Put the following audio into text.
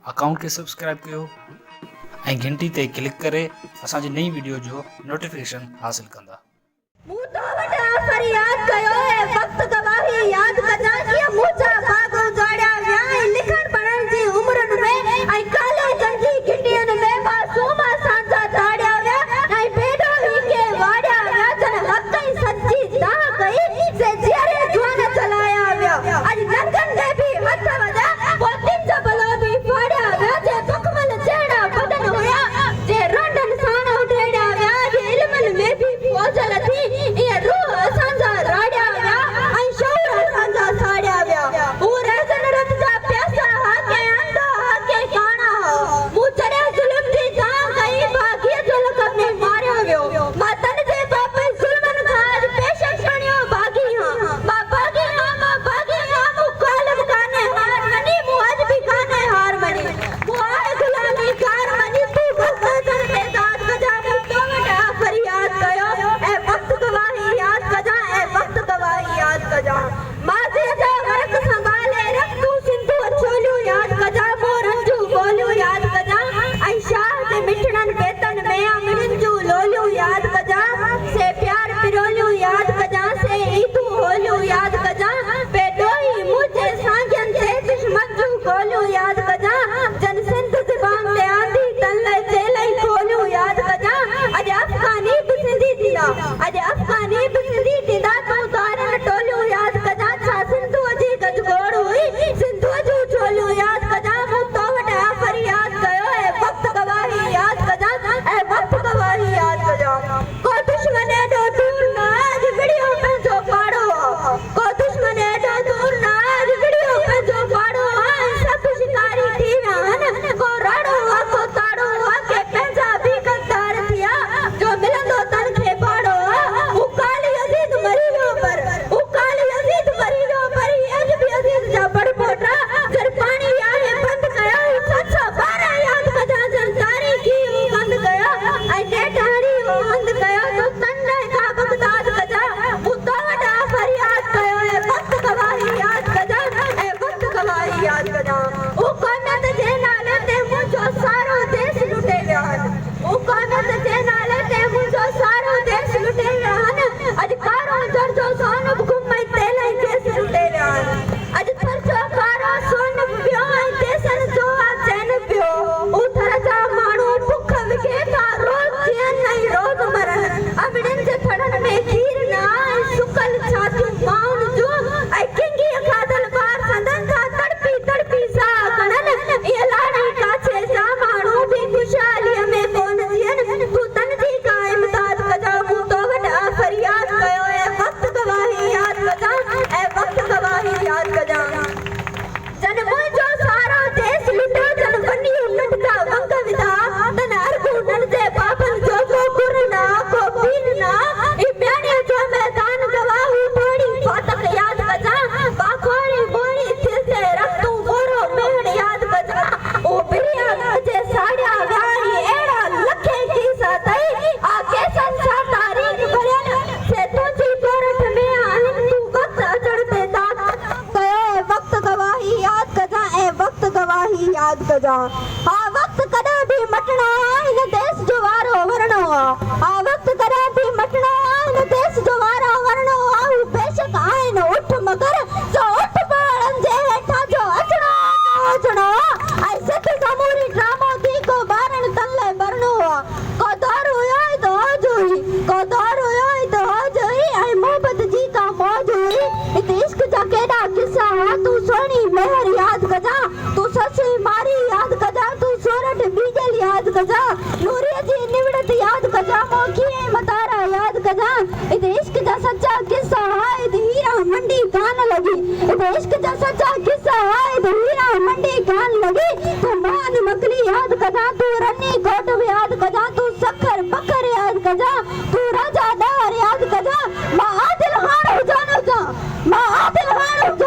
Account खे subscribe कयो ऐं घंटी ते क्लिक करे असांजी नई वीडियो जो नोटिफिकेशन हासिल कंदा। मूं तो वटा फरियाद कयो है वक्त गवाही याद कजा कि मुझा भागो जाड़ा व्याय लिखण पढ़ण जी उम्रन में आई काले गंजी गिटियन में मासूमा सांजा जाड़ा व्या आई बेडो ही के वाड़ा व्या जन हकई सच्ची दा गई से जियरे जुआन चलाया व्या आज लंदन ने भी हथ वजा पोतिन जबलो भी फाड़ा व्या जे दुखमल चेड़ा बदन होया जे रोंडन सानो टेड़ा व्या जे इल्मन में भी फौजल थी ये रूह सांजा राड्या व्या आई शौर सांजा साड्या व्या पूरे जन रत जा प्यासा हाके अंधा हाके काना मु चढ़े जुल्म दी जान गई भाग्य जुल्म कने मारियो व्यो मातन जे बाप जुल्मन खाज पेशक बणियो भागी हां बाबा के नाम भागी हां मु कालम काने हार मनी मु आज भी काने हार मनी मु आए गुलामी कार मनी तू वक्त जन पे दाद गजा मु तो वटा फरियाद कयो ए वक्त गवाही याद कजा ए वक्त गवाही याद कजा माज़ी जा वरक संभाले रख तू सिंधु अछोलियो याद कजा मोरंजू बोलियो याद कजा आई शाह जे मिठड़न बेतन में अमड़न जू लोलियो याद कजा से प्यार पिरोलियो याद कजा से ईदू होलियो याद कजा बेडोई मुझे सांगन से दुश्मन जू गोलियो याद कजा जन सिंध ज़बान ते आंधी तल्ले चेले खोलियो याद कजा अज अफगानी भी सिंधी दिला अज अफगानी भी सिंधी दिला तो तारन टोलियो याद कजा छा सिंधु जी गजगोड़ हुई सिंधु जू चोलियो याद कजा मु तो वटा फरियाद कयो है वक्त गवाही याद कजा ए वक्त गवाही याद कजा को दुश्मन एडो दूर ना आज वीडियो पे जो पाड़ो को दुश्मन एडो दूर ना आज वीडियो पे जो पाड़ो सब शिकारी थी रहन को राड़ो को ताड़ो के पंजा भी कंतार थिया जो मिलंदो तन के पाड़ो उकाली अजीज मरीनो पर उकाली अजीज मरीनो पर अज भी अजीज जा बड़ पोटा जर पानी आए बंद कया सच बारा याद कजा जनकारी की बंद कया आई डेटाड़ी बंद कया तो तन्ने का बगदाद कजा मुतवड़ा फरियाद कयो है वक्त गवाही याद कजा ए वक्त गवाही याद कजा ओ कनत जे नाले ते मुझो सारो देश लुटे व्यान ओ कनत जे नाले ते मुझो सारो देश लुटे व्यान अज कारो जरजो सोन घुमई तेले देश लुटे व्यान अज थरजो कारो सोन पियो देसन जो चैन पियो ओ थरजा माणो भूख विके था रोज जियन नहीं रोज मरन अबड़न जे थड़न में खीर ना सुकल छाती माउन जो आई किंगी खादल बार संदन था तड़पी तड़पी सा कणन ये लाड़ी काछे सा माणो भी खुशहाली में कोन जियन तू तन जी का इमदाद कजा मु तो वटा फरियाद कयो है वक्त गवाही याद कजा ए वक्त गवाही याद कजा जन मुझो सारो देश लुटो जन बनी उन्नत का वंग विधा तन अरबू नन जे बाबन जो गुरना को पीरना ई म्याने जो मैदान गवाहू थोड़ी फातक याद कजा बाखोरी बोरी थिसे रखतू मोरो मेहण याद कजा ओ बिरिया मुझे साड़िया व्याई एड़ा लखे की सातई आके संसा तारीख भरन से तुझी तोरठ में आहिन तू वक्त चढ़ते दात कयो वक्त गवाही याद कजा ए वक्त गवाही याद कजा आ वक्त कदा भी मटना इन देश जो वारो वरणो आ वक्त कदा भी मटना इन देश जो वारो वरणो आ बेशक आइन उठ मगर जो उठ पाड़न जे हेठा जो अचणो आई सित समूरी ड्रामो थी को बारन तल्ले बरणो को दारू आए तो जोई को दारू आए तो जोई आई मोहब्बत जी का मौज हुई इत इश्क जा केड़ा किस्सा तू सोनी मेहर याद कजा तू ससी मारी याद कजा तू सोरठ बीजल याद कजा नूरिया जी निवड़त याद कजा मोखी मतारा याद कजा इत इश्क जा सच्चा किस्सा है इत हीरा मंडी कान लगी इत इश्क जा सच्चा किस्सा है इत हीरा मंडी कान लगी तू मान मकली याद कजा तू रन्नी कोट याद कजा तू सखर बकर याद कजा तू राजा दार याद कजा मां आदिल खान जानो जा मां आदिल खान